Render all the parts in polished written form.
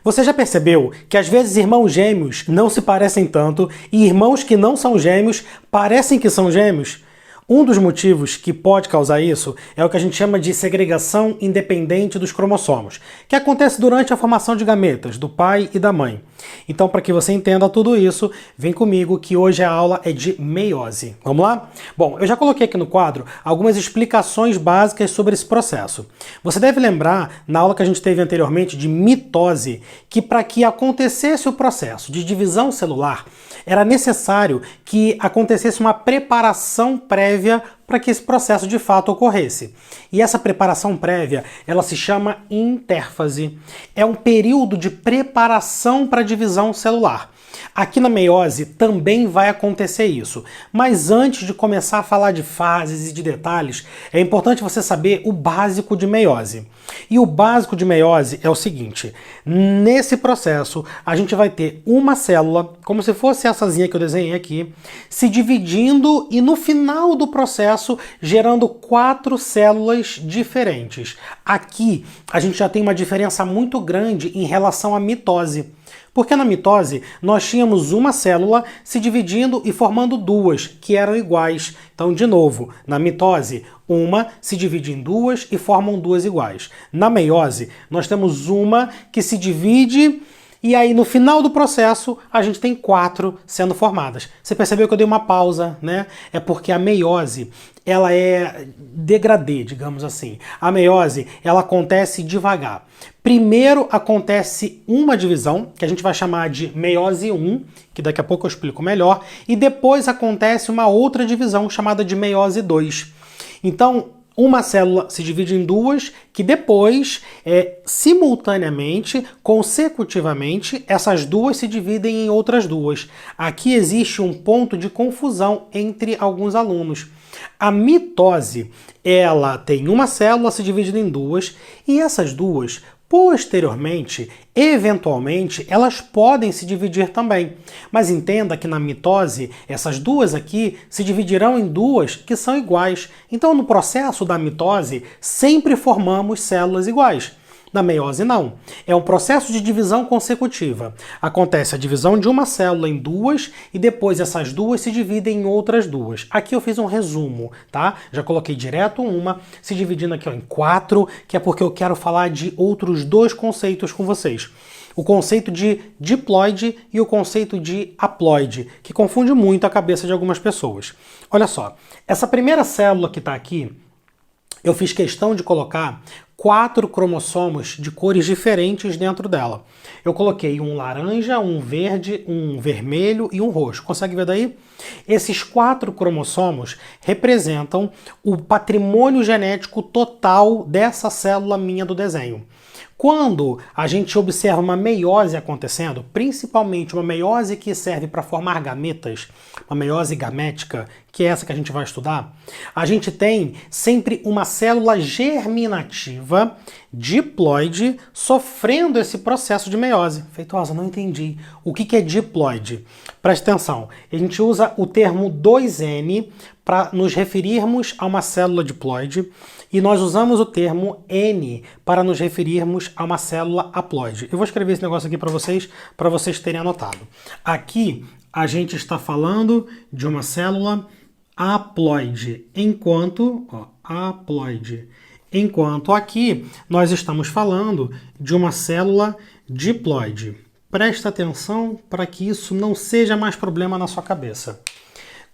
Você já percebeu que às vezes irmãos gêmeos não se parecem tanto e irmãos que não são gêmeos parecem que são gêmeos? Um dos motivos que pode causar isso é o que a gente chama de segregação independente dos cromossomos, que acontece durante a formação de gametas do pai e da mãe. Então, para que você entenda tudo isso, vem comigo que hoje a aula é de meiose. Vamos lá? Bom, eu já coloquei aqui no quadro algumas explicações básicas sobre esse processo. Você deve lembrar, na aula que a gente teve anteriormente de mitose, que para que acontecesse o processo de divisão celular, era necessário que acontecesse uma preparação prévia para que esse processo de fato ocorresse. E essa preparação prévia, ela se chama intérfase. É um período de preparação para a divisão celular. Aqui na meiose também vai acontecer isso, mas antes de começar a falar de fases e de detalhes, é importante você saber o básico de meiose. E o básico de meiose é o seguinte: nesse processo a gente vai ter uma célula, como se fosseessazinha que eu desenhei aqui, se dividindo e no final do processo gerando 4 células diferentes. Aqui a gente já tem uma diferença muito grande em relação à mitose. Porque na mitose nós tínhamos uma célula se dividindo e formando 2, que eram iguais. Então, de novo, na mitose, uma se divide em 2 e formam 2 iguais. Na meiose, nós temos uma que se divide e aí no final do processo a gente tem 4 sendo formadas. Você percebeu que eu dei uma pausa, né? É porque a meiose, ela é degradê, digamos assim. A meiose, ela acontece devagar. Primeiro acontece uma divisão, que a gente vai chamar de meiose 1, que daqui a pouco eu explico melhor, e depois acontece uma outra divisão chamada de meiose 2. Então, uma célula se divide em 2, que depois, simultaneamente, consecutivamente, essas 2 se dividem em outras 2. Aqui existe um ponto de confusão entre alguns alunos. A mitose, ela tem uma célula se dividida em 2, e essas 2, posteriormente, eventualmente, elas podem se dividir também. Mas entenda que na mitose, essas 2 aqui se dividirão em 2 que são iguais. Então, no processo da mitose, sempre formamos células iguais. Na meiose, não. É um processo de divisão consecutiva. Acontece a divisão de uma célula em 2 e depois essas 2 se dividem em outras 2. Aqui eu fiz um resumo, tá? Já coloquei direto uma, se dividindo aqui em 4, que é porque eu quero falar de outros 2 conceitos com vocês. O conceito de diploide e o conceito de haploide, que confunde muito a cabeça de algumas pessoas. Olha só, essa primeira célula que está aqui, eu fiz questão de colocar 4 cromossomos de cores diferentes dentro dela. Eu coloquei um laranja, um verde, um vermelho e um roxo. Consegue ver daí? Esses 4 cromossomos representam o patrimônio genético total dessa célula minha do desenho. Quando a gente observa uma meiose acontecendo, principalmente uma meiose que serve para formar gametas, uma meiose gamética, que é essa que a gente vai estudar, a gente tem sempre uma célula germinativa diploide sofrendo esse processo de meiose. Feitosa, não entendi. O que é diploide? Presta atenção, a gente usa o termo 2N para nos referirmos a uma célula diploide e nós usamos o termo N para nos referirmos a uma célula haploide. Eu vou escrever esse negócio aqui para vocês terem anotado. Aqui a gente está falando de uma célula haploide, enquanto aqui nós estamos falando de uma célula diploide. Presta atenção para que isso não seja mais problema na sua cabeça.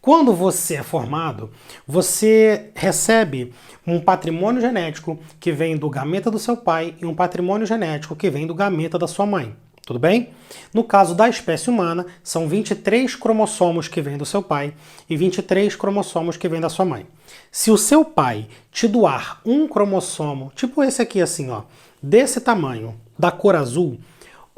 Quando você é formado, você recebe um patrimônio genético que vem do gameta do seu pai e um patrimônio genético que vem do gameta da sua mãe. Tudo bem? No caso da espécie humana, são 23 cromossomos que vêm do seu pai e 23 cromossomos que vêm da sua mãe. Se o seu pai te doar um cromossomo, tipo esse aqui assim, ó, desse tamanho, da cor azul,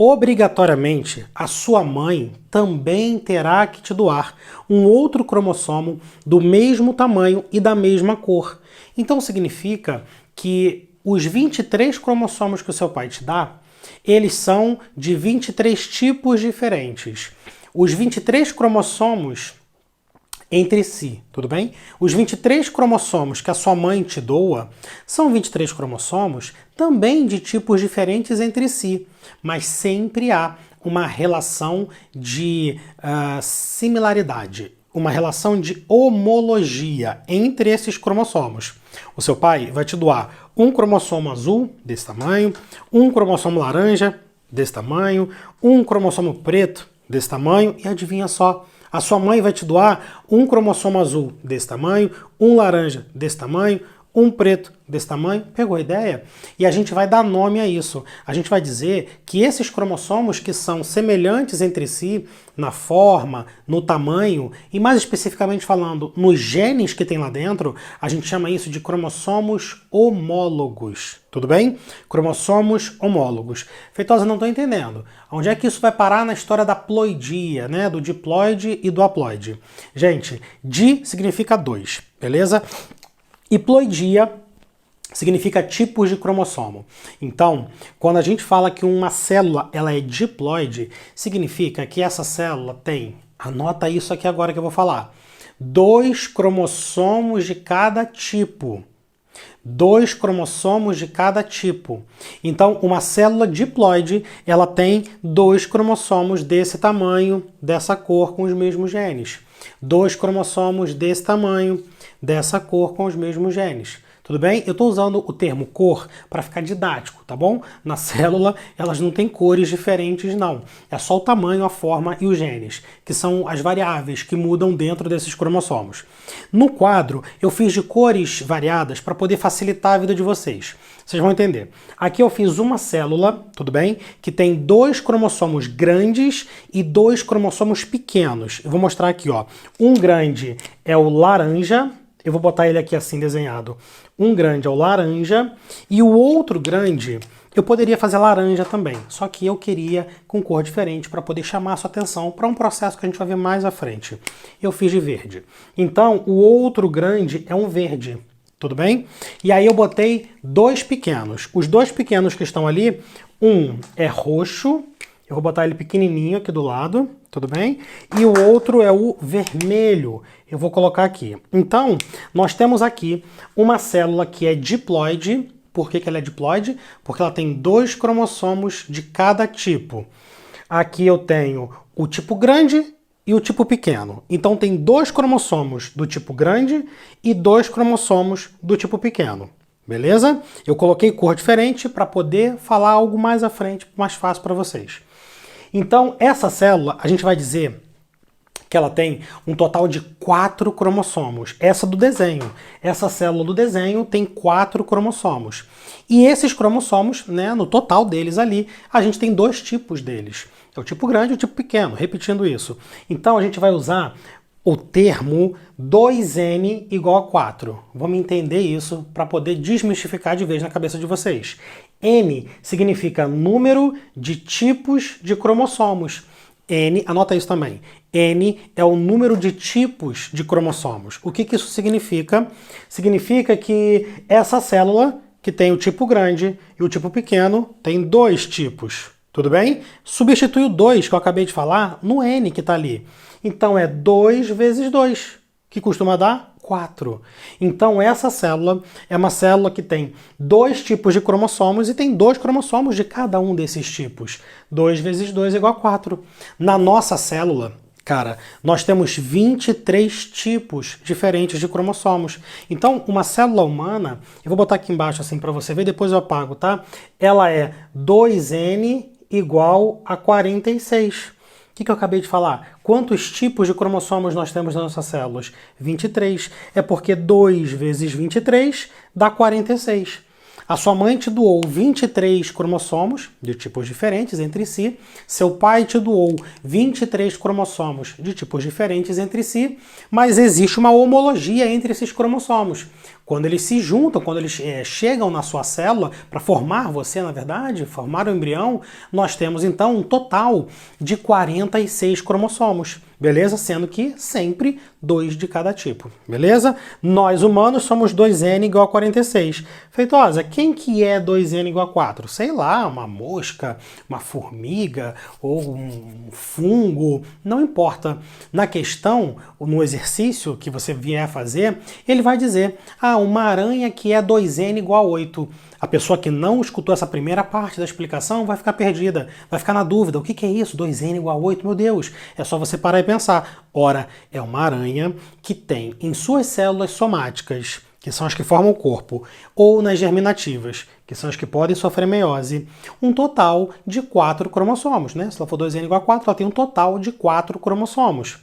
obrigatoriamente a sua mãe também terá que te doar um outro cromossomo do mesmo tamanho e da mesma cor. Então significa que os 23 cromossomos que o seu pai te dá, eles são de 23 tipos diferentes. Os 23 cromossomos, entre si, tudo bem? Os 23 cromossomos que a sua mãe te doa são 23 cromossomos também de tipos diferentes entre si, mas sempre há uma relação de similaridade, uma relação de homologia entre esses cromossomos. O seu pai vai te doar um cromossomo azul, desse tamanho, um cromossomo laranja, desse tamanho, um cromossomo preto, desse tamanho, e adivinha só, a sua mãe vai te doar um cromossomo azul desse tamanho, um laranja desse tamanho, um preto desse tamanho. Pegou a ideia? E a gente vai dar nome a isso. A gente vai dizer que esses cromossomos que são semelhantes entre si na forma, no tamanho e mais especificamente falando nos genes que tem lá dentro, a gente chama isso de cromossomos homólogos. Tudo bem? Cromossomos homólogos. Feitosa, não estou entendendo. Onde é que isso vai parar na história da ploidia, né? Do diploide e do haploide? Gente, di significa dois, beleza? E ploidia significa tipos de cromossomo. Então, quando a gente fala que uma célula ela é diploide, significa que essa célula tem, anota isso aqui agora que eu vou falar, 2 cromossomos de cada tipo. 2 cromossomos de cada tipo. Então, uma célula diploide, ela tem 2 cromossomos desse tamanho, dessa cor, com os mesmos genes. 2 cromossomos desse tamanho, dessa cor, com os mesmos genes. Tudo bem? Eu estou usando o termo cor para ficar didático, tá bom? Na célula, elas não têm cores diferentes, não. É só o tamanho, a forma e os genes, que são as variáveis que mudam dentro desses cromossomos. No quadro, eu fiz de cores variadas para poder facilitar a vida de vocês. Vocês vão entender. Aqui eu fiz uma célula, tudo bem? Que tem 2 cromossomos grandes e 2 cromossomos pequenos. Eu vou mostrar aqui, ó. Um grande é o laranja. Eu vou botar ele aqui assim desenhado. Um grande é o laranja e o outro grande eu poderia fazer laranja também, só que eu queria com cor diferente para poder chamar a sua atenção para um processo que a gente vai ver mais à frente. Eu fiz de verde. Então o outro grande é um verde, tudo bem? E aí eu botei 2 pequenos. Os 2 pequenos que estão ali, um é roxo, eu vou botar ele pequenininho aqui do lado, tudo bem? E o outro é o vermelho. Eu vou colocar aqui. Então, nós temos aqui uma célula que é diploide. Por que ela é diploide? Porque ela tem 2 cromossomos de cada tipo. Aqui eu tenho o tipo grande e o tipo pequeno. Então, tem 2 cromossomos do tipo grande e 2 cromossomos do tipo pequeno. Beleza? Eu coloquei cor diferente para poder falar algo mais à frente, mais fácil para vocês. Então, essa célula, a gente vai dizer que ela tem um total de 4 cromossomos. Essa do desenho. Essa célula do desenho tem 4 cromossomos. E esses cromossomos, né, no total deles ali, a gente tem 2 tipos deles. É o tipo grande e o tipo pequeno, repetindo isso. Então, a gente vai usar o termo 2n igual a 4. Vamos entender isso para poder desmistificar de vez na cabeça de vocês. N significa número de tipos de cromossomos. N, anota isso também. N é o número de tipos de cromossomos. O que isso significa? Significa que essa célula, que tem o tipo grande e o tipo pequeno, tem 2 tipos. Tudo bem? Substitui o 2 que eu acabei de falar no N que está ali. Então é 2 vezes 2, que costuma dar 4. Então essa célula é uma célula que tem 2 tipos de cromossomos e tem 2 cromossomos de cada um desses tipos. 2 vezes 2 é igual a 4. Na nossa célula, cara, nós temos 23 tipos diferentes de cromossomos. Então, uma célula humana, eu vou botar aqui embaixo assim para você ver, depois eu apago, tá? Ela é 2n igual a 46. O que eu acabei de falar? Quantos tipos de cromossomos nós temos nas nossas células? 23. É porque 2 vezes 23 dá 46. A sua mãe te doou 23 cromossomos de tipos diferentes entre si. Seu pai te doou 23 cromossomos de tipos diferentes entre si. Mas existe uma homologia entre esses cromossomos. Quando eles se juntam, quando eles chegam na sua célula para formar você, na verdade, formar o embrião, nós temos então um total de 46 cromossomos, beleza? Sendo que sempre 2 de cada tipo, beleza? Nós humanos somos 2n igual a 46. Feitosa, quem que é 2n igual a 4? Sei lá, uma mosca, uma formiga ou um fungo, não importa. Na questão, no exercício que você vier a fazer, ele vai dizer, uma aranha que é 2n igual a 8. A pessoa que não escutou essa primeira parte da explicação vai ficar perdida, vai ficar na dúvida. O que é isso? 2n igual a 8? Meu Deus, é só você parar e pensar. Ora, é uma aranha que tem em suas células somáticas, que são as que formam o corpo, ou nas germinativas, que são as que podem sofrer meiose, um total de 4 cromossomos, né? Se ela for 2n igual a 4, ela tem um total de 4 cromossomos.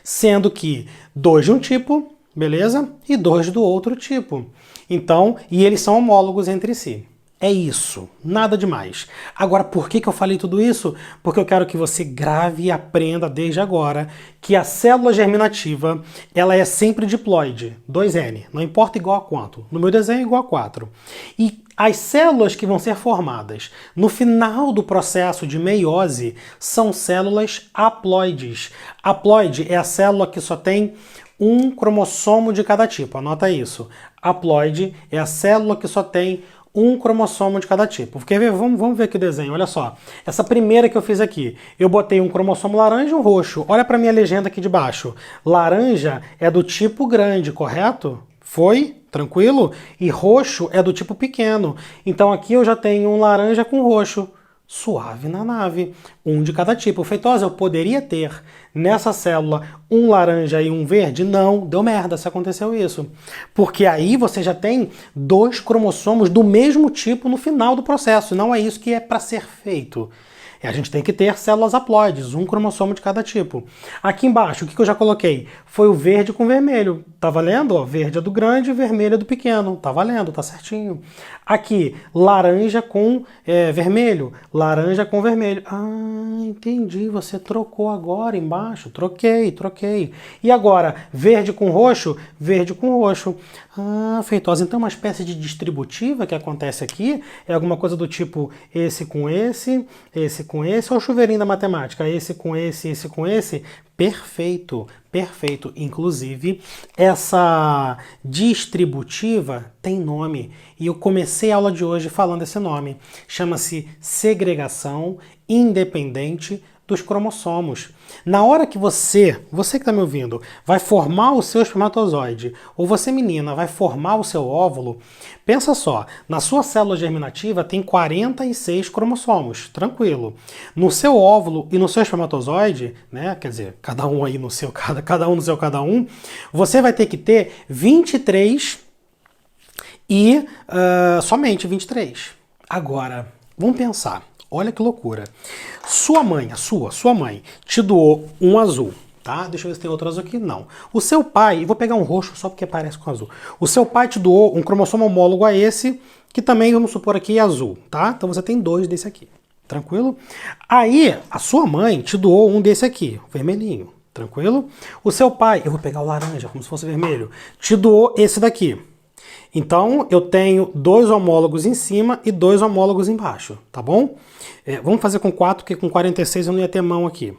Sendo que 2 de um tipo, beleza? E 2 do outro tipo. Então, e eles são homólogos entre si. É isso, nada demais. Agora, por que eu falei tudo isso? Porque eu quero que você grave e aprenda desde agora que a célula germinativa, ela é sempre diploide, 2n, não importa igual a quanto. No meu desenho é igual a 4. E as células que vão ser formadas no final do processo de meiose são células haploides. Haploide é a célula que só tem um cromossomo de cada tipo, anota isso. Haploide é a célula que só tem um cromossomo de cada tipo. Quer ver? Vamos ver aqui o desenho, olha só. Essa primeira que eu fiz aqui, eu botei um cromossomo laranja e um roxo. Olha para minha legenda aqui de baixo. Laranja é do tipo grande, correto? Foi? Tranquilo? E roxo é do tipo pequeno. Então aqui eu já tenho um laranja com roxo. Suave na nave, um de cada tipo. Feitosa, eu poderia ter nessa célula um laranja e um verde? Não, deu merda se aconteceu isso. Porque aí você já tem 2 cromossomos do mesmo tipo no final do processo. Não é isso que é para ser feito. A gente tem que ter células haploides, um cromossomo de cada tipo. Aqui embaixo, o que eu já coloquei? Foi o verde com vermelho. Tá valendo? Ó, verde é do grande, vermelho é do pequeno. Tá valendo, tá certinho. Aqui, laranja com vermelho. Laranja com vermelho. Ah, entendi. Você trocou agora embaixo. Troquei. E agora, verde com roxo? Verde com roxo. Ah, Feitosa, então uma espécie de distributiva que acontece aqui é alguma coisa do tipo esse com esse com esse, ou o chuveirinho da matemática, esse com esse. Perfeito, perfeito. Inclusive, essa distributiva tem nome. E eu comecei a aula de hoje falando esse nome. Chama-se segregação independente dos cromossomos. Na hora que você que está me ouvindo, vai formar o seu espermatozoide, ou você, menina, vai formar o seu óvulo, pensa só, na sua célula germinativa tem 46 cromossomos, tranquilo. No seu óvulo e no seu espermatozoide, né, quer dizer, cada um aí no seu, cada um no seu cada um, você vai ter que ter 23 e somente 23. Agora, vamos pensar. Olha que loucura. Sua mãe, sua mãe, te doou um azul, tá? Deixa eu ver se tem outro azul aqui. Não. O seu pai, vou pegar um roxo só porque parece com azul. O seu pai te doou um cromossomo homólogo a esse, que também, vamos supor aqui, é azul, tá? Então você tem 2 desse aqui, tranquilo? Aí, a sua mãe te doou um desse aqui, vermelhinho, tranquilo? O seu pai, eu vou pegar o laranja, como se fosse vermelho, te doou esse daqui. Então, eu tenho 2 homólogos em cima e 2 homólogos embaixo, tá bom? Vamos fazer com 4, porque com 46 eu não ia ter mão aqui.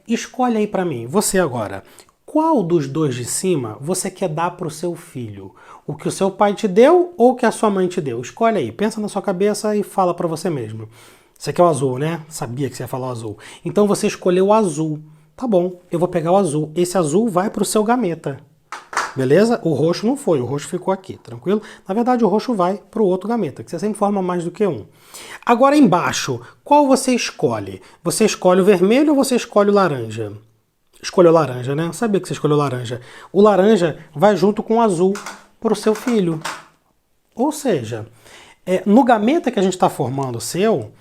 Escolhe aí pra mim, você agora, qual dos 2 de cima você quer dar pro seu filho? O que o seu pai te deu ou o que a sua mãe te deu? Escolhe aí, pensa na sua cabeça e fala pra você mesmo. Você quer o azul, né? Sabia que você ia falar o azul. Então você escolheu o azul. Tá bom, eu vou pegar o azul. Esse azul vai pro seu gameta. Beleza? O roxo não foi, o roxo ficou aqui, tranquilo? Na verdade, o roxo vai para o outro gameta, que você sempre forma mais do que um. Agora, embaixo, qual você escolhe? Você escolhe o vermelho ou você escolhe o laranja? Escolheu laranja, né? Eu sabia que você escolheu laranja. O laranja vai junto com o azul para o seu filho. Ou seja, no gameta que a gente está formando o seu,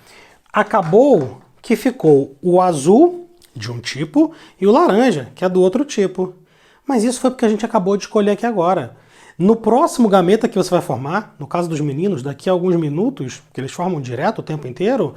acabou que ficou o azul de um tipo e o laranja, que é do outro tipo. Mas isso foi porque a gente acabou de escolher aqui agora. No próximo gameta que você vai formar, no caso dos meninos, daqui a alguns minutos, que eles formam direto o tempo inteiro,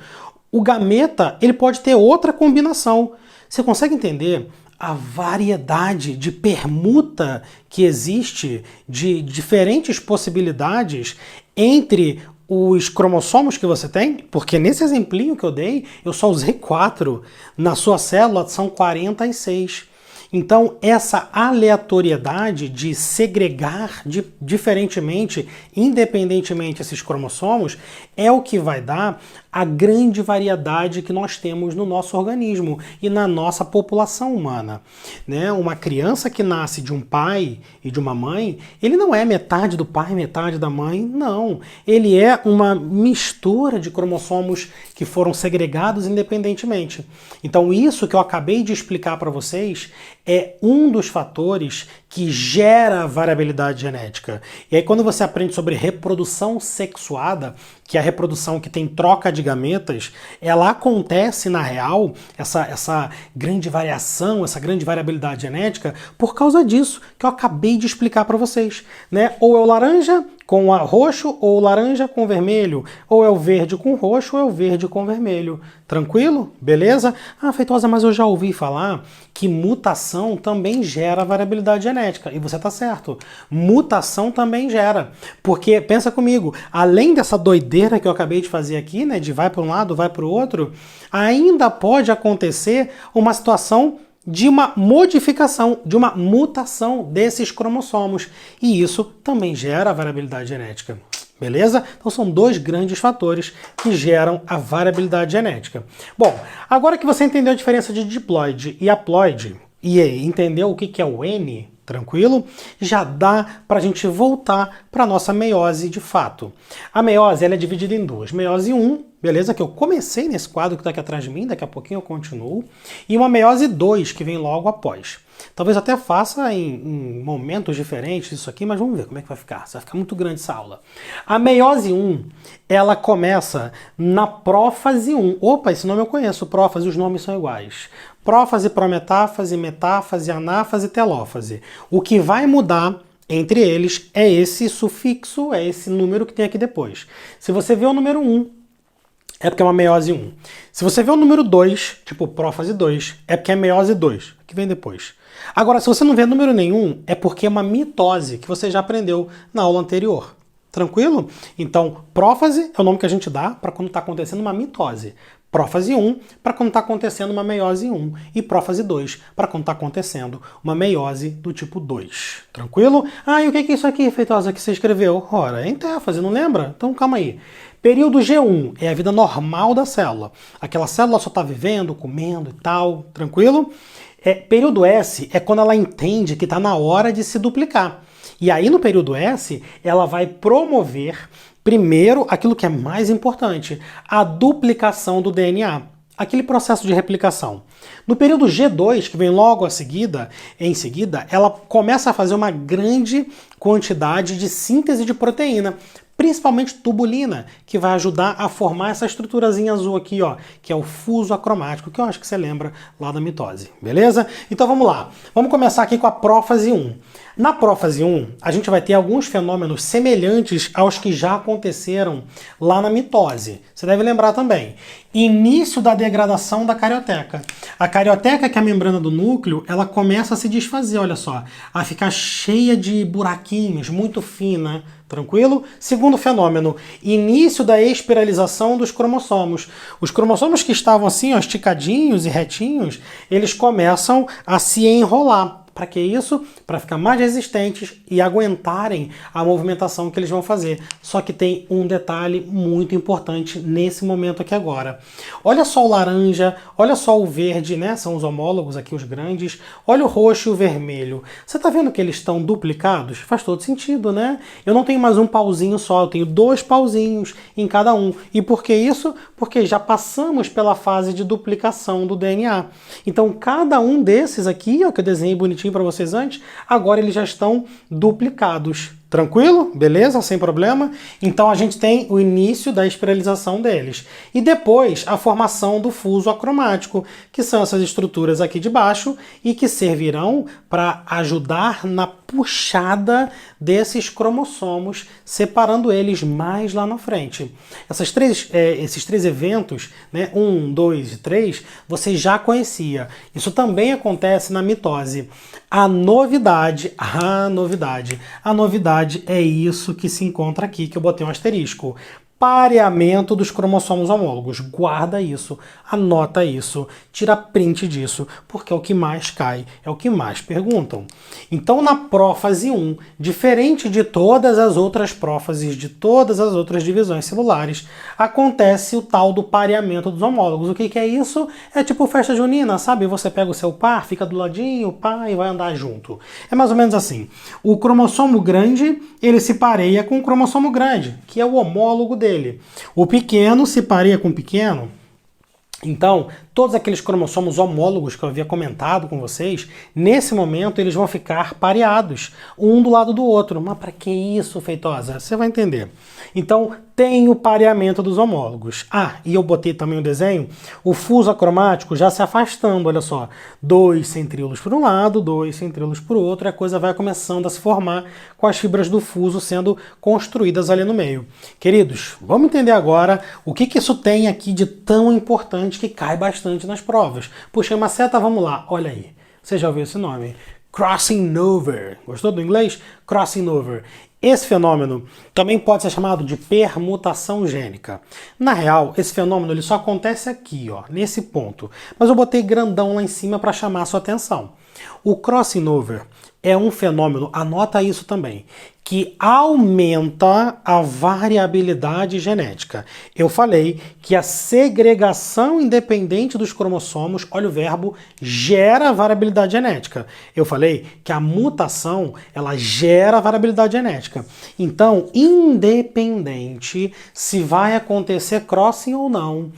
o gameta ele pode ter outra combinação. Você consegue entender a variedade de permuta que existe de diferentes possibilidades entre os cromossomos que você tem, porque nesse exemplinho que eu dei, eu só usei 4, na sua célula são 46. Então, essa aleatoriedade de segregar diferentemente, independentemente esses cromossomos, é o que vai dar a grande variedade que nós temos no nosso organismo e na nossa população humana. Né? Uma criança que nasce de um pai e de uma mãe, ele não é metade do pai, metade da mãe, não. Ele é uma mistura de cromossomos que foram segregados independentemente. Então, isso que eu acabei de explicar para vocês é um dos fatores que gera variabilidade genética. E aí quando você aprende sobre reprodução sexuada, que é a reprodução que tem troca de gametas, ela acontece na real, essa grande variação, essa grande variabilidade genética, por causa disso que eu acabei de explicar para vocês. Né? Ou é o laranja com roxo, ou laranja com vermelho, ou é o verde com roxo, ou é o verde com vermelho. Tranquilo? Beleza? Ah, Feitosa, mas eu já ouvi falar que mutação também gera variabilidade genética. E você está certo. Mutação também gera. Porque, pensa comigo, além dessa doideira que eu acabei de fazer aqui, né, de vai para um lado, vai para o outro, ainda pode acontecer uma situação de uma modificação, de uma mutação desses cromossomos. E isso também gera variabilidade genética. Beleza? Então são dois grandes fatores que geram a variabilidade genética. Bom, agora que você entendeu a diferença de diploide e haploide, e entendeu o que é o N, tranquilo? Já dá para a gente voltar para a nossa meiose de fato. A meiose ela é dividida em duas. Meiose 1, beleza? Que eu comecei nesse quadro que está aqui atrás de mim, daqui a pouquinho eu continuo. E uma meiose 2, que vem logo após. Talvez até faça em momentos diferentes isso aqui, mas vamos ver como é que vai ficar. Vai ficar muito grande essa aula. A meiose 1, ela começa na prófase 1. Opa, esse nome eu conheço, prófase, os nomes são iguais. Prófase, prometáfase, metáfase, anáfase, telófase. O que vai mudar entre eles é esse sufixo, é esse número que tem aqui depois. Se você vê o número 1, é porque é uma meiose 1. Se você vê o número 2, tipo prófase 2, é porque é meiose 2, que vem depois. Agora, se você não vê número nenhum, é porque é uma mitose, que você já aprendeu na aula anterior. Tranquilo? Então, prófase é o nome que a gente dá para quando está acontecendo uma mitose. Prófase 1 para quando está acontecendo uma meiose 1 e prófase 2 para quando está acontecendo uma meiose do tipo 2. Tranquilo? Ah, e o que é isso aqui, Feitosa, que você escreveu? Ora, é entéfase, não lembra? Então calma aí. Período G1 é a vida normal da célula. Aquela célula só está vivendo, comendo e tal, tranquilo? Período S é quando ela entende que está na hora de se duplicar. E aí no período S, ela vai promover primeiro aquilo que é mais importante, a duplicação do DNA, aquele processo de replicação. No período G2, que vem logo em seguida, ela começa a fazer uma grande quantidade de síntese de proteína, principalmente tubulina, que vai ajudar a formar essa estruturazinha azul aqui, ó, que é o fuso acromático, que eu acho que você lembra lá da mitose, beleza? Então vamos lá. Vamos começar aqui com a prófase 1. Na prófase 1, a gente vai ter alguns fenômenos semelhantes aos que já aconteceram lá na mitose. Você deve lembrar também. Início da degradação da carioteca. A carioteca, que é a membrana do núcleo, ela começa a se desfazer, olha só, a ficar cheia de buraquinhos, muito fina, tranquilo? Segundo fenômeno, início da espiralização dos cromossomos. Os cromossomos que estavam assim, ó, esticadinhos e retinhos, eles começam a se enrolar. Para que isso? Para ficar mais resistentes e aguentarem a movimentação que eles vão fazer. Só que tem um detalhe muito importante nesse momento aqui agora. Olha só o laranja, olha só o verde, né? São os homólogos aqui, os grandes. Olha o roxo e o vermelho. Você está vendo que eles estão duplicados? Faz todo sentido, né? Eu não tenho mais um pauzinho só, eu tenho 2 pauzinhos em cada um. E por que isso? Porque já passamos pela fase de duplicação do DNA. Então, cada um desses aqui, ó, que eu desenhei bonitinho para vocês antes, agora eles já estão duplicados. Tranquilo? Beleza? Sem problema? Então a gente tem o início da espiralização deles. E depois a formação do fuso acromático, que são essas estruturas aqui de baixo e que servirão para ajudar na puxada desses cromossomos, separando eles mais lá na frente. Esses três eventos, né, 1, 2 e 3, você já conhecia. Isso também acontece na mitose. A novidade é isso que se encontra aqui, que eu botei um asterisco. Pareamento dos cromossomos homólogos. Guarda isso, anota isso, tira print disso, porque é o que mais cai, é o que mais perguntam. Então, na prófase 1, diferente de todas as outras prófases, de todas as outras divisões celulares, acontece o tal do pareamento dos homólogos. O que é isso? É tipo festa junina, sabe? Você pega o seu par, fica do ladinho, pá, e vai andar junto. É mais ou menos assim. O cromossomo grande, ele se pareia com o cromossomo grande, que é o homólogo dele. O pequeno se pareia com o pequeno. Então, todos aqueles cromossomos homólogos que eu havia comentado com vocês, nesse momento eles vão ficar pareados, um do lado do outro. Mas para que isso, Feitosa? Você vai entender. Então, tem o pareamento dos homólogos. Ah, e eu botei também o desenho, o fuso acromático já se afastando, olha só. 2 centríolos por um lado, 2 centríolos por outro, e a coisa vai começando a se formar com as fibras do fuso sendo construídas ali no meio. Queridos, vamos entender agora o que isso tem aqui de tão importante que cai bastante nas provas. Puxei uma seta, vamos lá, olha aí. Você já ouviu esse nome? Crossing over. Gostou do inglês? Crossing over. Esse fenômeno também pode ser chamado de permutação gênica. Na real, esse fenômeno ele só acontece aqui, ó, nesse ponto. Mas eu botei grandão lá em cima para chamar a sua atenção. O crossing over é um fenômeno, anota isso também, que aumenta a variabilidade genética. Eu falei que a segregação independente dos cromossomos, olha o verbo, gera variabilidade genética. Eu falei que a mutação, ela gera variabilidade genética. Então, independente se vai acontecer crossing ou não,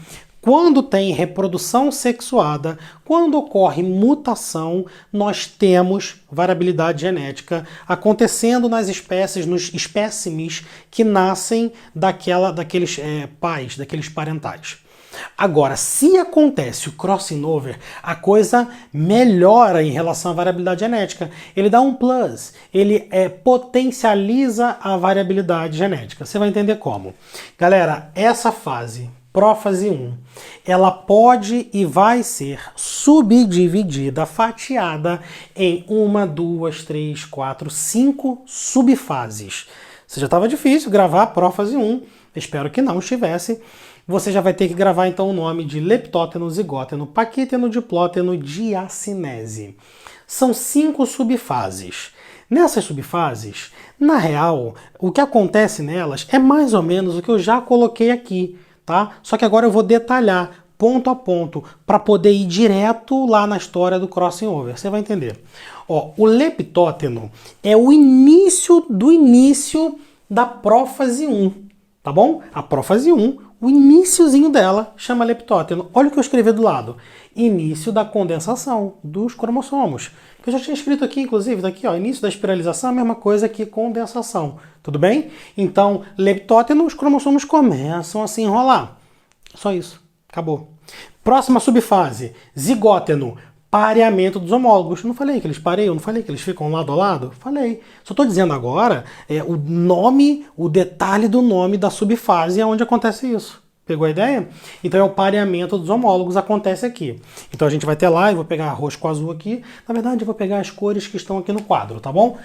quando tem reprodução sexuada, quando ocorre mutação, nós temos variabilidade genética acontecendo nas espécies, nos espécimes que nascem daqueles pais, daqueles parentais. Agora, se acontece o crossing over, a coisa melhora em relação à variabilidade genética. Ele dá um plus, ele potencializa a variabilidade genética. Você vai entender como. Galera, essa fase, prófase 1, ela pode e vai ser subdividida, fatiada em 1, 2, 3, 4, 5 subfases. Se já estava difícil gravar a prófase 1, espero que não estivesse. Você já vai ter que gravar então o nome de leptóteno, zigóteno, paquíteno, diplóteno, diacinese. São 5 subfases. Nessas subfases, na real, o que acontece nelas é mais ou menos o que eu já coloquei aqui. Tá? Só que agora eu vou detalhar ponto a ponto para poder ir direto lá na história do crossing over. Você vai entender. Ó, o leptóteno é o início do início da prófase 1, tá bom? A prófase 1, o iniciozinho dela chama leptóteno. Olha o que eu escrevi do lado. Início da condensação dos cromossomos. Que eu já tinha escrito aqui, inclusive, daqui, ó, início da espiralização, a mesma coisa que condensação. Tudo bem? Então, leptóteno, os cromossomos começam a se enrolar. Só isso. Acabou. Próxima subfase, zigóteno, pareamento dos homólogos. Não falei que eles pareiam? Não falei que eles ficam lado a lado? Falei. Só estou dizendo agora o nome, o detalhe do nome da subfase é onde acontece isso. Pegou a ideia? Então é o pareamento dos homólogos, acontece aqui. Então a gente vai ter lá, eu vou pegar roxo com azul aqui. Na verdade eu vou pegar as cores que estão aqui no quadro, tá bom?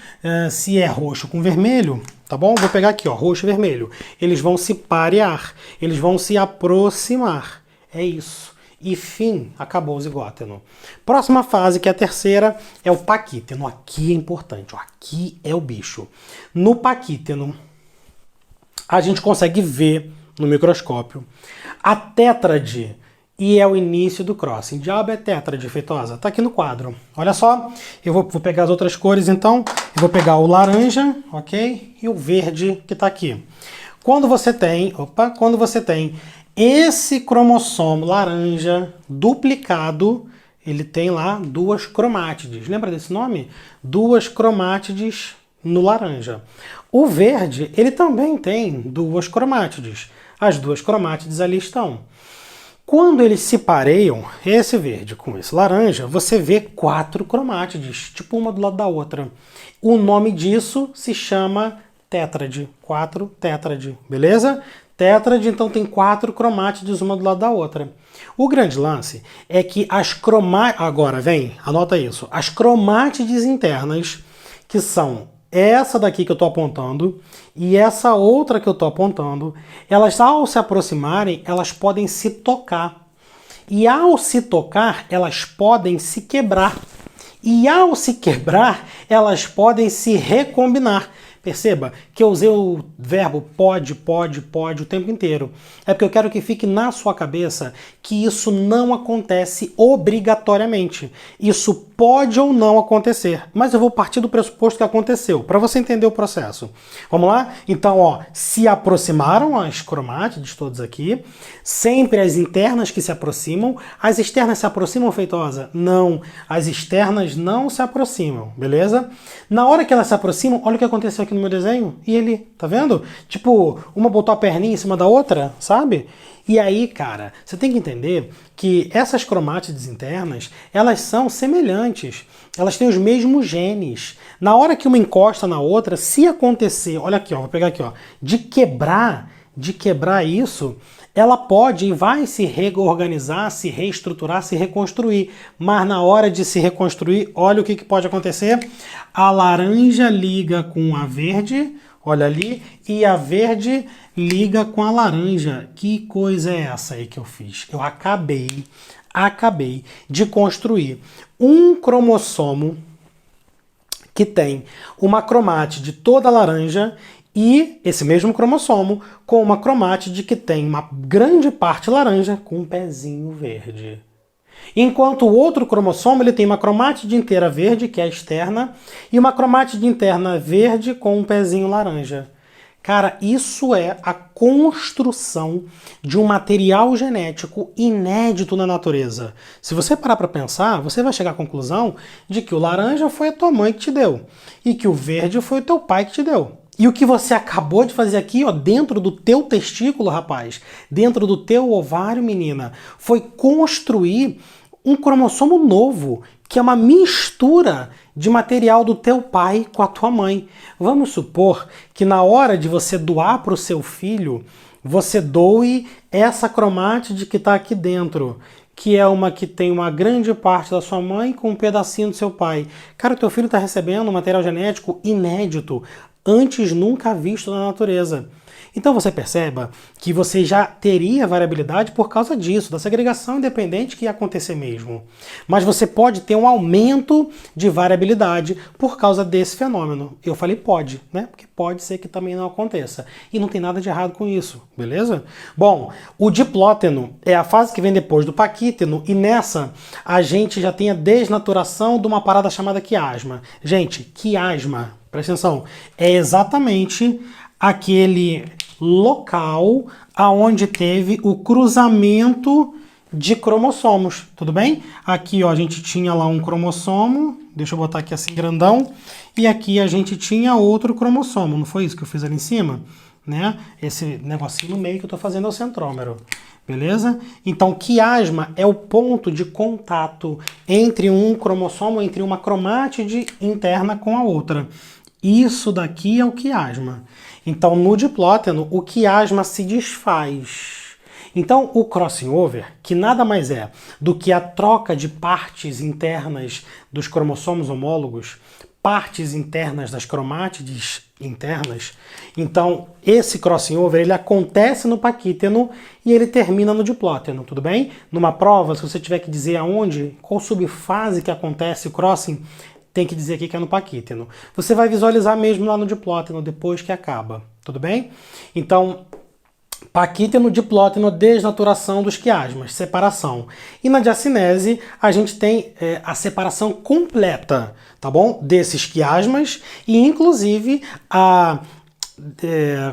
Se é roxo com vermelho, tá bom? Vou pegar aqui, ó, roxo e vermelho. Eles vão se parear, eles vão se aproximar. É isso. E fim, acabou o zigóteno. Próxima fase, que é a terceira, é o paquíteno. Aqui é importante, ó, aqui é o bicho. No paquíteno, a gente consegue ver no microscópio a tétrade, e é o início do crossing. Diabo é tétrade, Feitosa? Tá aqui no quadro. Olha só, eu vou pegar as outras cores então. Eu vou pegar o laranja, ok? E o verde que tá aqui. Quando você tem esse cromossomo laranja duplicado, ele tem lá 2 cromátides. Lembra desse nome? 2 cromátides no laranja. O verde, ele também tem duas cromátides. As duas cromátides ali estão. Quando eles se pareiam, esse verde com esse laranja, você vê 4 cromátides, tipo uma do lado da outra. O nome disso se chama tétrade, 4 tétrade, beleza? Tétrade, então tem 4 cromátides uma do lado da outra. O grande lance é que as cromátides... Agora, vem, anota isso. As cromátides internas, que são essa daqui que eu estou apontando e essa outra que eu estou apontando, elas ao se aproximarem, elas podem se tocar. E ao se tocar, elas podem se quebrar. E ao se quebrar, elas podem se recombinar. Perceba que eu usei o verbo pode o tempo inteiro. É porque eu quero que fique na sua cabeça que isso não acontece obrigatoriamente. Isso pode ou não acontecer, mas eu vou partir do pressuposto que aconteceu, para você entender o processo. Vamos lá? Então, ó, se aproximaram as cromátides todas aqui, sempre as internas que se aproximam. As externas se aproximam, Feitosa? Não, as externas não se aproximam, beleza? Na hora que elas se aproximam, olha o que aconteceu aqui no meu desenho, e ele, tá vendo? Tipo, uma botou a perninha em cima da outra, sabe? E aí, cara, você tem que entender que essas cromátides internas, elas são semelhantes, elas têm os mesmos genes. Na hora que uma encosta na outra, se acontecer, olha aqui, ó, vou pegar aqui, ó, de quebrar isso, ela pode e vai se reorganizar, se reestruturar, se reconstruir. Mas na hora de se reconstruir, olha o que pode acontecer. A laranja liga com a verde, olha ali, e a verde liga com a laranja. Que coisa é essa aí que eu fiz? Eu acabei de construir um cromossomo que tem uma cromátide toda laranja e esse mesmo cromossomo com uma cromátide que tem uma grande parte laranja com um pezinho verde. Enquanto o outro cromossomo ele tem uma cromátide inteira verde, que é a externa, e uma cromátide interna verde com um pezinho laranja. Cara, isso é a construção de um material genético inédito na natureza. Se você parar para pensar, você vai chegar à conclusão de que o laranja foi a tua mãe que te deu e que o verde foi o teu pai que te deu. E o que você acabou de fazer aqui, ó, dentro do teu testículo, rapaz, dentro do teu ovário, menina, foi construir um cromossomo novo, que é uma mistura de material do teu pai com a tua mãe. Vamos supor que na hora de você doar para o seu filho, você doe essa cromátide que está aqui dentro, que é uma que tem uma grande parte da sua mãe com um pedacinho do seu pai. Cara, o teu filho está recebendo um material genético inédito, antes nunca visto na natureza. Então você perceba que você já teria variabilidade por causa disso, da segregação independente que ia acontecer mesmo. Mas você pode ter um aumento de variabilidade por causa desse fenômeno. Eu falei pode, né? Porque pode ser que também não aconteça. E não tem nada de errado com isso, beleza? Bom, o diplóteno é a fase que vem depois do paquíteno e nessa a gente já tem a desnaturação de uma parada chamada quiasma. Gente, quiasma, presta atenção, é exatamente aquele local aonde teve o cruzamento de cromossomos, tudo bem? Aqui, ó, a gente tinha lá um cromossomo, deixa eu botar aqui assim grandão, e aqui a gente tinha outro cromossomo, não foi isso que eu fiz ali em cima? Né? Esse negocinho no meio que eu tô fazendo é o centrômero, beleza? Então, quiasma é o ponto de contato entre um cromossomo, entre uma cromátide interna com a outra. Isso daqui é o quiasma. Então, no diplóteno, o quiasma se desfaz. Então, o crossing over, que nada mais é do que a troca de partes internas dos cromossomos homólogos, partes internas das cromátides internas, então esse crossing over ele acontece no paquíteno e ele termina no diplóteno, tudo bem? Numa prova, se você tiver que dizer aonde, qual subfase que acontece o crossing, tem que dizer aqui que é no paquíteno. Você vai visualizar mesmo lá no diplóteno depois que acaba, tudo bem? Então, paquíteno, diplóteno, desnaturação dos quiasmas, separação. E na diacinese a gente tem a separação completa, tá bom? Desses quiasmas e inclusive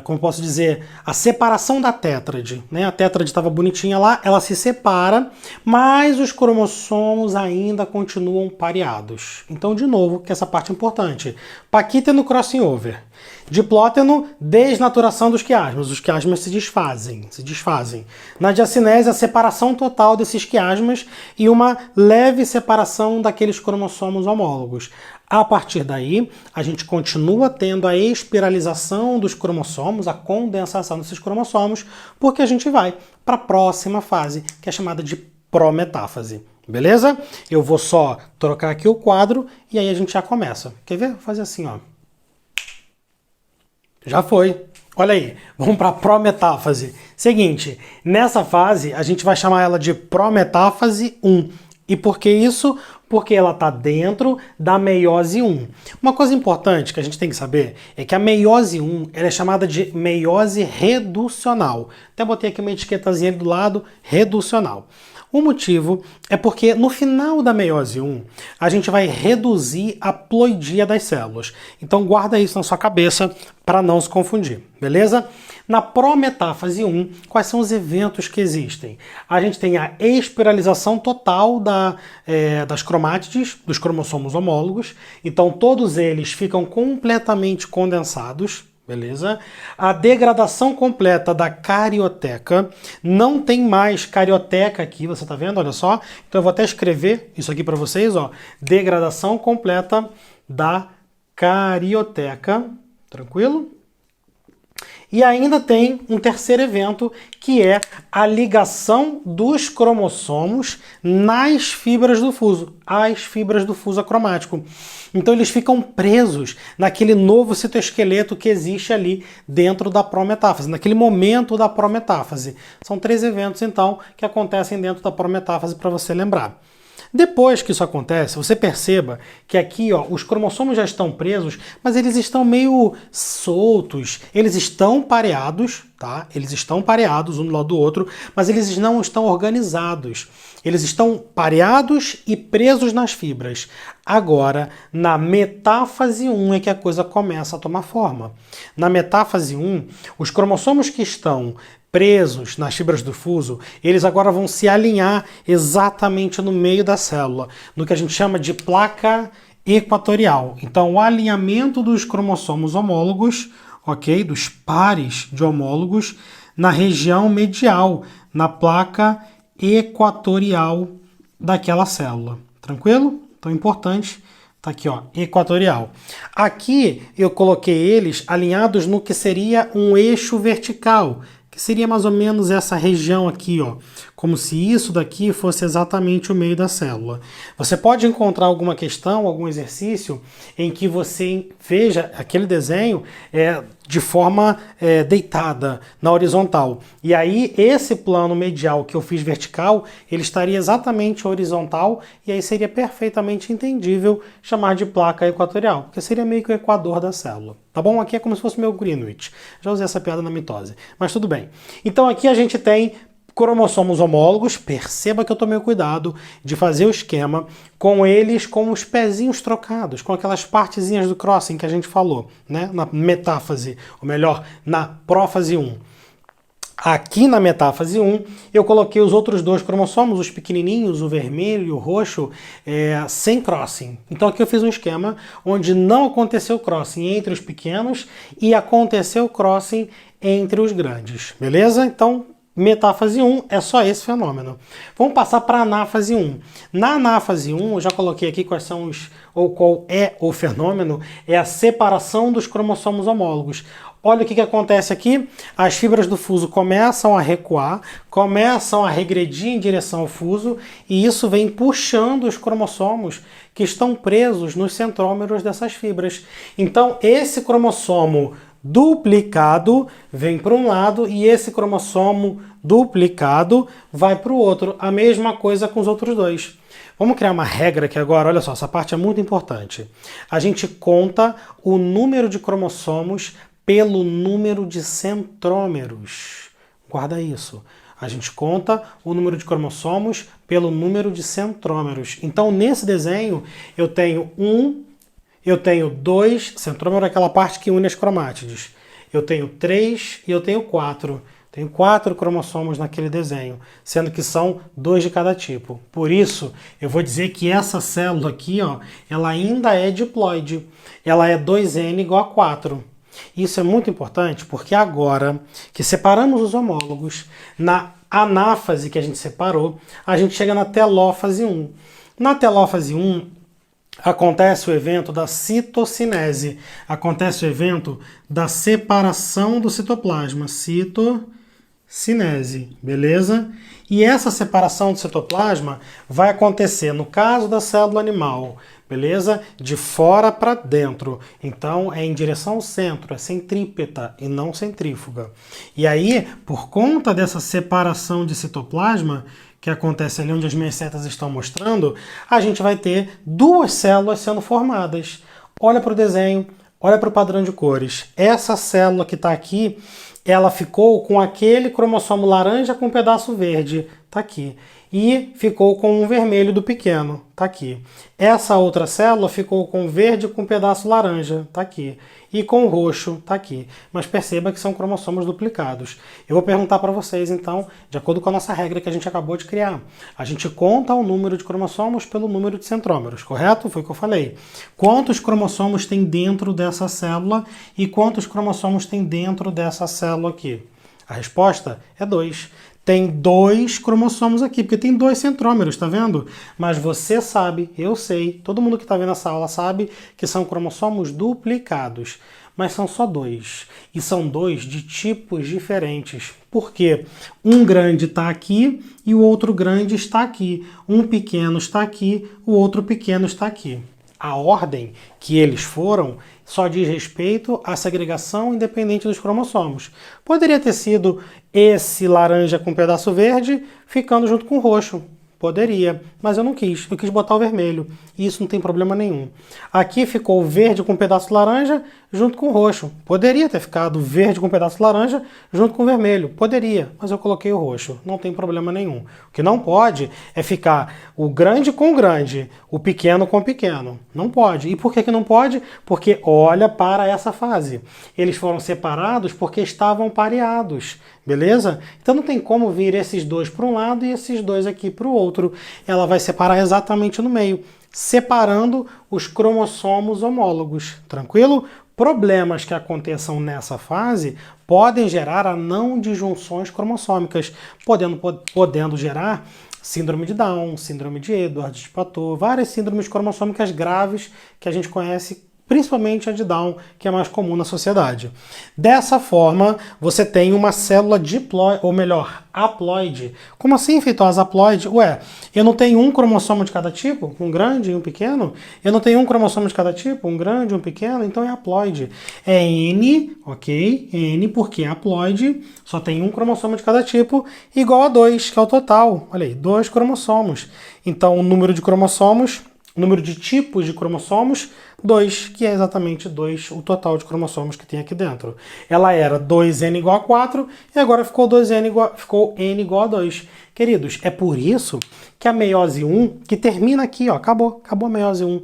como posso dizer, a separação da tétrade, né? A tétrade estava bonitinha lá, ela se separa, mas os cromossomos ainda continuam pareados. Então, de novo, que essa parte é importante. Paquíteno crossing over. Diplóteno, desnaturação dos quiasmas. Os quiasmas se desfazem. Na diacinese, a separação total desses quiasmas e uma leve separação daqueles cromossomos homólogos. A partir daí, a gente continua tendo a espiralização dos cromossomos, a condensação desses cromossomos, porque a gente vai para a próxima fase, que é chamada de prometáfase. Beleza? Eu vou só trocar aqui o quadro e aí a gente já começa. Quer ver? Vou fazer assim, ó. Já foi. Olha aí, vamos para a prometáfase. Seguinte, nessa fase a gente vai chamar ela de prometáfase 1. E por que isso? Porque ela está dentro da meiose 1. Uma coisa importante que a gente tem que saber é que a meiose 1 ela é chamada de meiose reducional. Até botei aqui uma etiquetazinha do lado, reducional. O motivo é porque no final da meiose 1, a gente vai reduzir a ploidia das células. Então guarda isso na sua cabeça para não se confundir, beleza? Na prometáfase 1, quais são os eventos que existem? A gente tem a espiralização total das cromátides, dos cromossomos homólogos. Então todos eles ficam completamente condensados. Beleza? A degradação completa da carioteca. Não tem mais carioteca aqui, você tá vendo? Olha só. Então eu vou até escrever isso aqui para vocês, ó. Degradação completa da carioteca. Tranquilo? E ainda tem um terceiro evento, que é a ligação dos cromossomos nas fibras do fuso, as fibras do fuso acromático. Então eles ficam presos naquele novo citoesqueleto que existe ali dentro da prometáfase, naquele momento da prometáfase. São 3 eventos, então, que acontecem dentro da prometáfase para você lembrar. Depois que isso acontece, você perceba que aqui, ó, os cromossomos já estão presos, mas eles estão meio soltos, eles estão pareados, tá? Eles estão pareados um do lado do outro, mas eles não estão organizados. Eles estão pareados e presos nas fibras. Agora, na metáfase 1 é que a coisa começa a tomar forma. Na metáfase 1, os cromossomos que estão presos nas fibras do fuso, eles agora vão se alinhar exatamente no meio da célula, no que a gente chama de placa equatorial. Então, o alinhamento dos cromossomos homólogos, ok, dos pares de homólogos, na região medial, na placa equatorial daquela célula. Tranquilo? Então, importante. Tá aqui, ó, equatorial. Aqui eu coloquei eles alinhados no que seria um eixo vertical, que seria mais ou menos essa região aqui, ó, como se isso daqui fosse exatamente o meio da célula. Você pode encontrar alguma questão, algum exercício em que você veja aquele desenho de forma deitada, na horizontal. E aí esse plano medial que eu fiz vertical, ele estaria exatamente horizontal e aí seria perfeitamente entendível chamar de placa equatorial, porque seria meio que o equador da célula. Tá bom? Aqui é como se fosse meu Greenwich. Já usei essa piada na mitose, mas tudo bem. Então aqui a gente tem cromossomos homólogos. Perceba que eu tomei o cuidado de fazer o esquema com eles com os pezinhos trocados, com aquelas partezinhas do crossing que a gente falou, né? Na metáfase, ou melhor, na prófase 1. Aqui na metáfase 1, eu coloquei os outros 2 cromossomos, os pequenininhos, o vermelho e o roxo, sem crossing. Então aqui eu fiz um esquema onde não aconteceu crossing entre os pequenos e aconteceu crossing entre os grandes, beleza? Então, metáfase 1 é só esse fenômeno. Vamos passar para a anáfase 1. Na anáfase 1, eu já coloquei aqui quais são qual é o fenômeno, é a separação dos cromossomos homólogos. Olha o que acontece aqui, as fibras do fuso começam a recuar, começam a regredir em direção ao fuso, e isso vem puxando os cromossomos que estão presos nos centrómeros dessas fibras. Então, esse cromossomo duplicado vem para um lado e esse cromossomo duplicado vai para o outro. A mesma coisa com os outros 2. Vamos criar uma regra aqui agora, olha só, essa parte é muito importante. A gente conta o número de cromossomos pelo número de centrômeros. Guarda isso. A gente conta o número de cromossomos pelo número de centrômeros. Então, nesse desenho, eu tenho 2, centrômero é aquela parte que une as cromátides. eu tenho 3 e eu tenho 4. Tenho 4 cromossomos naquele desenho, sendo que são 2 de cada tipo. Por isso, eu vou dizer que essa célula aqui, ó, ela ainda é diploide. Ela é 2N igual a 4. Isso é muito importante porque agora que separamos os homólogos, na anáfase que a gente separou, a gente chega na telófase 1. Na telófase 1, acontece o evento da citocinese. Acontece o evento da separação do citoplasma. Citocinese, beleza? E essa separação do citoplasma vai acontecer, no caso da célula animal, beleza? De fora para dentro. Então é em direção ao centro, é centrípeta e não centrífuga. E aí, por conta dessa separação de citoplasma, que acontece ali onde as minhas setas estão mostrando, a gente vai ter 2 células sendo formadas. Olha para o desenho, olha para o padrão de cores. Essa célula que está aqui, ela ficou com aquele cromossomo laranja com um pedaço verde, está aqui. E ficou com um vermelho do pequeno, está aqui. Essa outra célula ficou com verde com um pedaço laranja, está aqui. E com roxo, está aqui. Mas perceba que são cromossomos duplicados. Eu vou perguntar para vocês, então, de acordo com a nossa regra que a gente acabou de criar. A gente conta o número de cromossomos pelo número de centrômeros, correto? Foi o que eu falei. Quantos cromossomos tem dentro dessa célula e quantos cromossomos tem dentro dessa célula aqui? A resposta é 2. Tem 2 cromossomos aqui, porque tem 2 centrômeros, tá vendo? Mas você sabe, eu sei, todo mundo que está vendo essa aula sabe que são cromossomos duplicados. Mas são só 2. E são 2 de tipos diferentes. Por quê? Um grande está aqui e o outro grande está aqui. Um pequeno está aqui, o outro pequeno está aqui. A ordem que eles foram só diz respeito à segregação independente dos cromossomos. Poderia ter sido esse laranja com um pedaço verde ficando junto com o roxo. Poderia, mas eu não quis. Eu quis botar o vermelho. E isso não tem problema nenhum. Aqui ficou o verde com um pedaço laranja junto com o roxo. Poderia ter ficado verde com um pedaço laranja junto com o vermelho. Poderia, mas eu coloquei o roxo. Não tem problema nenhum. O que não pode é ficar o grande com o grande, o pequeno com o pequeno. Não pode. E por que não pode? Porque olha para essa fase. Eles foram separados porque estavam pareados. Beleza? Então não tem como vir esses 2 para um lado e esses 2 aqui para o outro. Ela vai separar exatamente no meio, separando os cromossomos homólogos. Tranquilo? Problemas que aconteçam nessa fase podem gerar a não disjunções cromossômicas, podendo gerar síndrome de Down, síndrome de Edwards, de Patot, várias síndromes cromossômicas graves que a gente conhece, principalmente a de Down, que é mais comum na sociedade. Dessa forma, você tem uma célula diploide, ou melhor, haploide. Como assim, feitosa haploide? Ué, eu não tenho um cromossomo de cada tipo, um grande e um pequeno? Eu não tenho um cromossomo de cada tipo, um grande e um pequeno? Então é haploide. É N, ok? N, porque haploide só tem um cromossomo de cada tipo, igual a 2, que é o total. Olha aí, 2 cromossomos. Então, o número de cromossomos, o número de tipos de cromossomos, 2, que é exatamente 2, o total de cromossomos que tem aqui dentro. Ela era 2N igual a 4 e agora ficou N igual a 2. Queridos, é por isso que a meiose 1, que termina aqui, ó, acabou a meiose 1,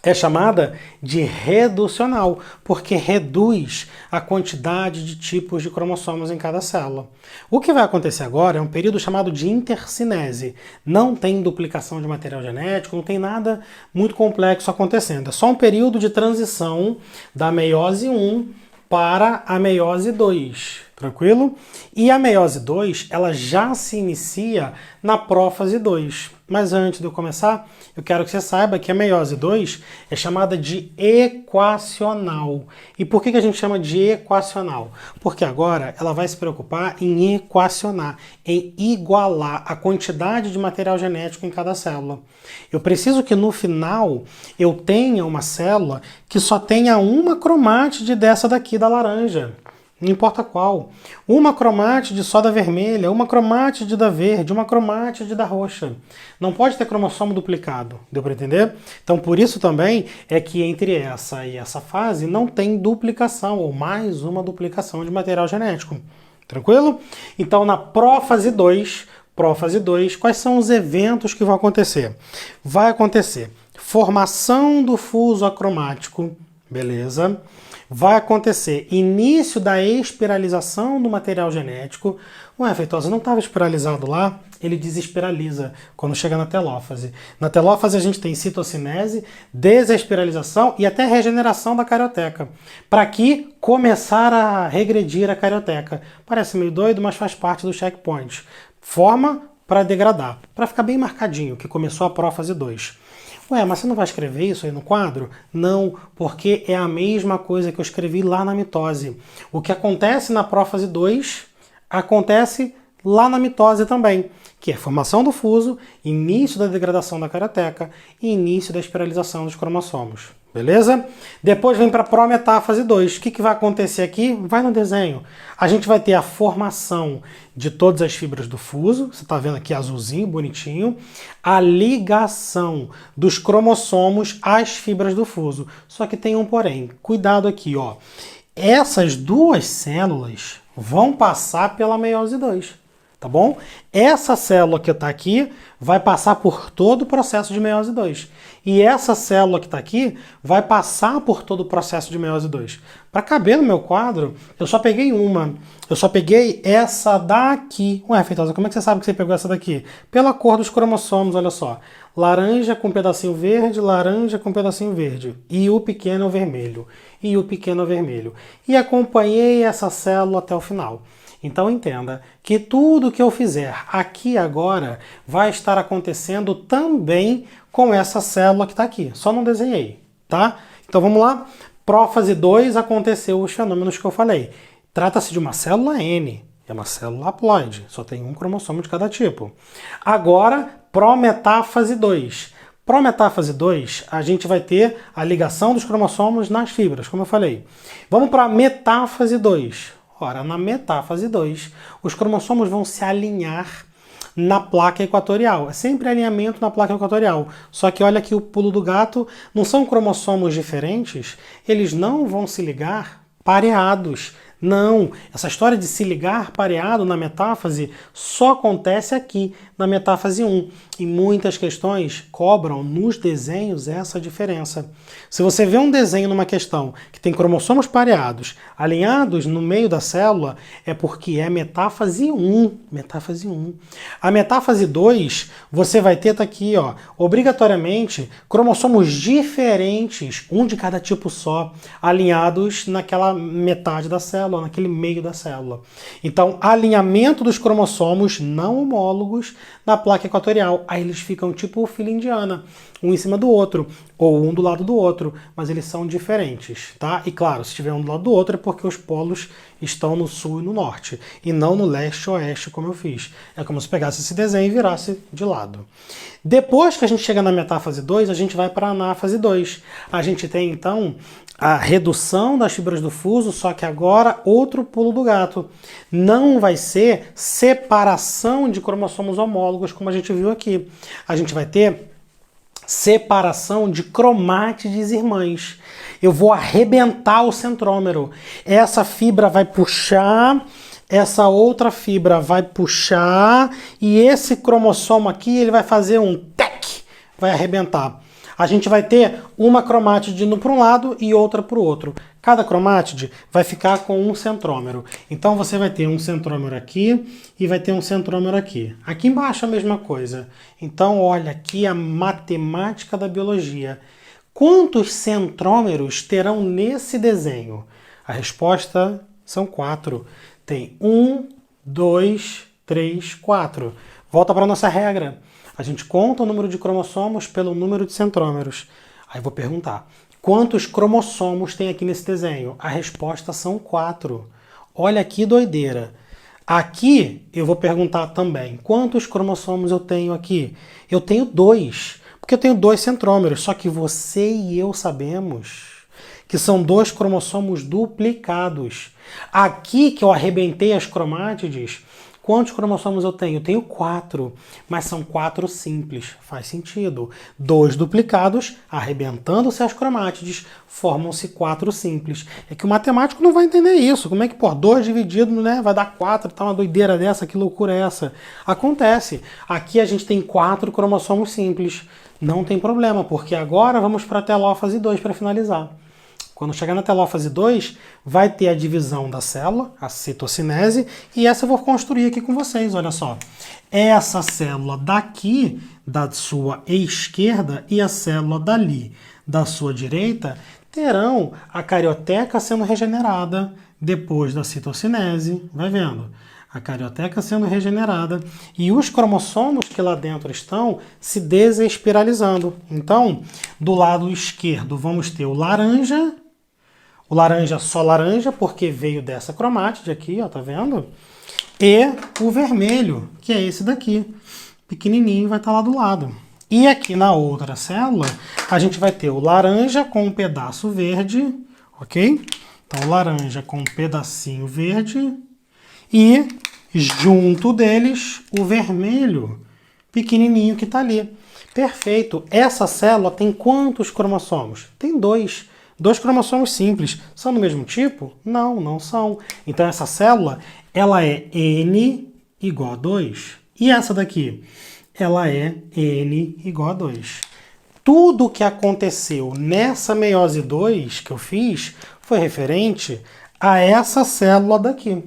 é chamada de reducional, porque reduz a quantidade de tipos de cromossomos em cada célula. O que vai acontecer agora é um período chamado de intercinese. Não tem duplicação de material genético, não tem nada muito complexo acontecendo. É só um período de transição da meiose 1 para a meiose 2. Tranquilo? E a meiose 2, ela já se inicia na prófase 2. Mas antes de eu começar, eu quero que você saiba que a meiose 2 é chamada de equacional. E por que a gente chama de equacional? Porque agora ela vai se preocupar em equacionar, em igualar a quantidade de material genético em cada célula. Eu preciso que no final eu tenha uma célula que só tenha uma cromátide dessa daqui da laranja. Não importa qual. Uma cromátide só da vermelha, uma cromátide da verde, uma cromátide da roxa. Não pode ter cromossomo duplicado. Deu para entender? Então, por isso também é que entre essa e essa fase não tem duplicação, ou mais uma duplicação de material genético. Tranquilo? Então, na prófase 2, quais são os eventos que vão acontecer? Vai acontecer formação do fuso acromático, beleza? vai acontecer início da espiralização do material genético. Ué, Feitosa, não estava espiralizado lá? Ele desespiraliza quando chega na telófase. Na telófase a gente tem citocinese, desespiralização e até regeneração da carioteca. Para aqui começar a regredir a carioteca. Parece meio doido, mas faz parte do checkpoint. Forma para degradar, para ficar bem marcadinho, que começou a prófase 2. Ué, mas você não vai escrever isso aí no quadro? Não, porque é a mesma coisa que eu escrevi lá na mitose. O que acontece na prófase 2 acontece lá na mitose também, que é formação do fuso, início da degradação da carioteca e início da espiralização dos cromossomos. Beleza? Depois vem para a prometáfase 2. O que vai acontecer aqui? Vai no desenho. A gente vai ter a formação de todas as fibras do fuso. Você está vendo aqui azulzinho, bonitinho. A ligação dos cromossomos às fibras do fuso. Só que tem um porém. Cuidado aqui, ó. Essas duas células vão passar pela meiose 2. Tá bom? Essa célula que está aqui vai passar por todo o processo de meiose 2. E essa célula que está aqui vai passar por todo o processo de meiose 2. Para caber no meu quadro, eu só peguei uma. Eu só peguei essa daqui. Ué, Feitosa, como é que você sabe que você pegou essa daqui? Pela cor dos cromossomos, olha só. Laranja com pedacinho verde, laranja com pedacinho verde. E o pequeno vermelho. E o pequeno vermelho. E acompanhei essa célula até o final. Então entenda que tudo que eu fizer aqui agora vai estar acontecendo também com essa célula que está aqui. Só não desenhei, tá? Então vamos lá. Prófase 2 aconteceu os fenômenos que eu falei. Trata-se de uma célula N. É uma célula haploide. Só tem um cromossomo de cada tipo. Agora, prometáfase 2. Prometáfase 2, a gente vai ter a ligação dos cromossomos nas fibras, como eu falei. Vamos para a metáfase 2. Ora, na metáfase 2, os cromossomos vão se alinhar na placa equatorial. É sempre alinhamento na placa equatorial. Só que olha aqui o pulo do gato, não são cromossomos diferentes, eles não vão se ligar pareados. Não, essa história de se ligar pareado na metáfase só acontece aqui, na metáfase 1. E muitas questões cobram nos desenhos essa diferença. Se você vê um desenho numa questão que tem cromossomos pareados, alinhados no meio da célula, é porque é metáfase 1. Metáfase 1. A metáfase 2, você vai ter, tá aqui, ó, obrigatoriamente, cromossomos diferentes, um de cada tipo só, alinhados naquela metade da célula, naquele meio da célula. Então, alinhamento dos cromossomos não homólogos na placa equatorial. Aí eles ficam tipo fila indiana, um em cima do outro, ou um do lado do outro, mas eles são diferentes, tá? E claro, se tiver um do lado do outro é porque os polos estão no sul e no norte, e não no leste e oeste, como eu fiz. É como se pegasse esse desenho e virasse de lado. Depois que a gente chega na metáfase 2, a gente vai para a anáfase 2. A gente tem, então, a redução das fibras do fuso, só que agora outro pulo do gato. Não vai ser separação de cromossomos homólogos, como a gente viu aqui. A gente vai ter separação de cromátides irmãs. Eu vou arrebentar o centrômero. Essa fibra vai puxar, essa outra fibra vai puxar, e esse cromossomo aqui ele vai fazer um tec, vai arrebentar. A gente vai ter uma cromátide indo para um lado e outra para o outro. Cada cromátide vai ficar com um centrômero. Então você vai ter um centrômero aqui e vai ter um centrômero aqui. Aqui embaixo a mesma coisa. Então olha aqui a matemática da biologia. Quantos centrômeros terão nesse desenho? A resposta são 4. Tem 1, 2, 3, 4. Volta para a nossa regra. A gente conta o número de cromossomos pelo número de centrômeros. Aí eu vou perguntar, quantos cromossomos tem aqui nesse desenho? A resposta são 4. Olha que doideira. Aqui eu vou perguntar também, quantos cromossomos eu tenho aqui? Eu tenho 2, porque eu tenho 2 centrômeros, só que você e eu sabemos que são 2 cromossomos duplicados. Aqui que eu arrebentei as cromátides, quantos cromossomos eu tenho? Eu tenho 4, mas são 4 simples. Faz sentido. 2 duplicados, arrebentando-se as cromátides, formam-se 4 simples. É que o matemático não vai entender isso. Como é que, 2 dividido, né, vai dar 4? Tá uma doideira dessa? Que loucura é essa? Acontece. Aqui a gente tem 4 cromossomos simples. Não tem problema, porque agora vamos para a telófase 2 para finalizar. Quando chegar na telófase 2, vai ter a divisão da célula, a citocinese, e essa eu vou construir aqui com vocês, olha só. Essa célula daqui, da sua esquerda, e a célula dali, da sua direita, terão a carioteca sendo regenerada depois da citocinese, vai vendo? A carioteca sendo regenerada e os cromossomos que lá dentro estão se desespiralizando. Então, do lado esquerdo vamos ter o laranja só laranja, porque veio dessa cromátide aqui, ó, tá vendo? E o vermelho, que é esse daqui, pequenininho, vai estar lá do lado. E aqui na outra célula, a gente vai ter o laranja com um pedaço verde, ok? Então, laranja com um pedacinho verde e junto deles o vermelho pequenininho que está ali. Perfeito. Essa célula tem quantos cromossomos? Tem dois. Dois cromossomos simples. São do mesmo tipo? Não, não são. Então essa célula, ela é N igual a 2. E essa daqui? Ela é N igual a 2. Tudo que aconteceu nessa meiose 2 que eu fiz foi referente a essa célula daqui.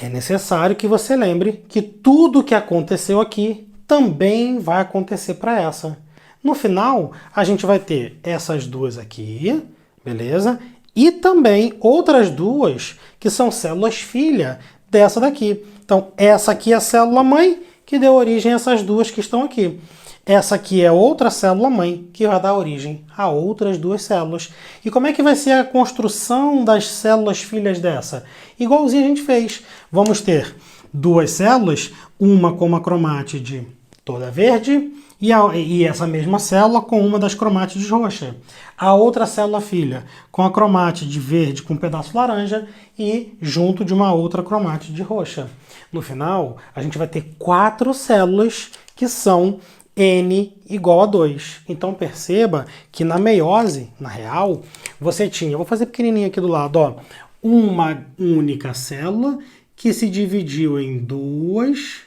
É necessário que você lembre que tudo que aconteceu aqui também vai acontecer para essa. No final, a gente vai ter essas duas aqui, beleza? E também outras duas que são células filha dessa daqui. Então, essa aqui é a célula mãe que deu origem a essas duas que estão aqui. Essa aqui é outra célula mãe que vai dar origem a outras duas células. E como é que vai ser a construção das células filhas dessa? Igualzinho a gente fez. Vamos ter duas células, uma com uma cromátide toda verde e essa mesma célula com uma das cromátides roxa. A outra célula filha com a cromátide verde com um pedaço laranja e junto de uma outra cromátide roxa. No final, a gente vai ter 4 células que são N igual a 2. Então perceba que na meiose, na real, você tinha, vou fazer pequenininho aqui do lado, ó, uma única célula que se dividiu em duas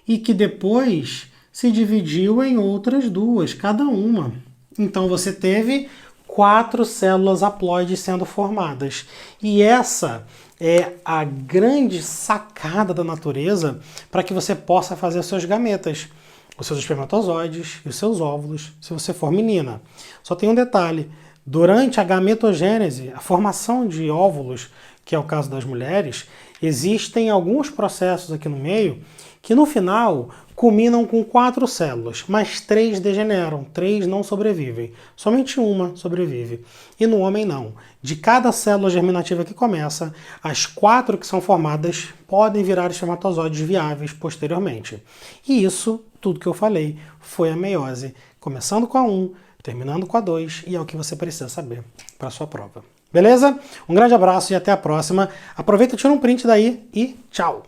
e que depois se dividiu em outras duas, cada uma. Então você teve 4 células haploides sendo formadas. E essa é a grande sacada da natureza para que você possa fazer seus gametas, os seus espermatozoides e os seus óvulos, se você for menina. Só tem um detalhe, durante a gametogênese, a formação de óvulos, que é o caso das mulheres, existem alguns processos aqui no meio que no final culminam com 4 células, mas 3 degeneram, 3 não sobrevivem. Somente uma sobrevive. E no homem não. De cada célula germinativa que começa, as 4 que são formadas podem virar espermatozoides viáveis posteriormente. E isso, tudo que eu falei, foi a meiose, começando com a 1, terminando com a 2, e é o que você precisa saber para a sua prova. Beleza? Um grande abraço e até a próxima. Aproveita e tira um print daí e tchau!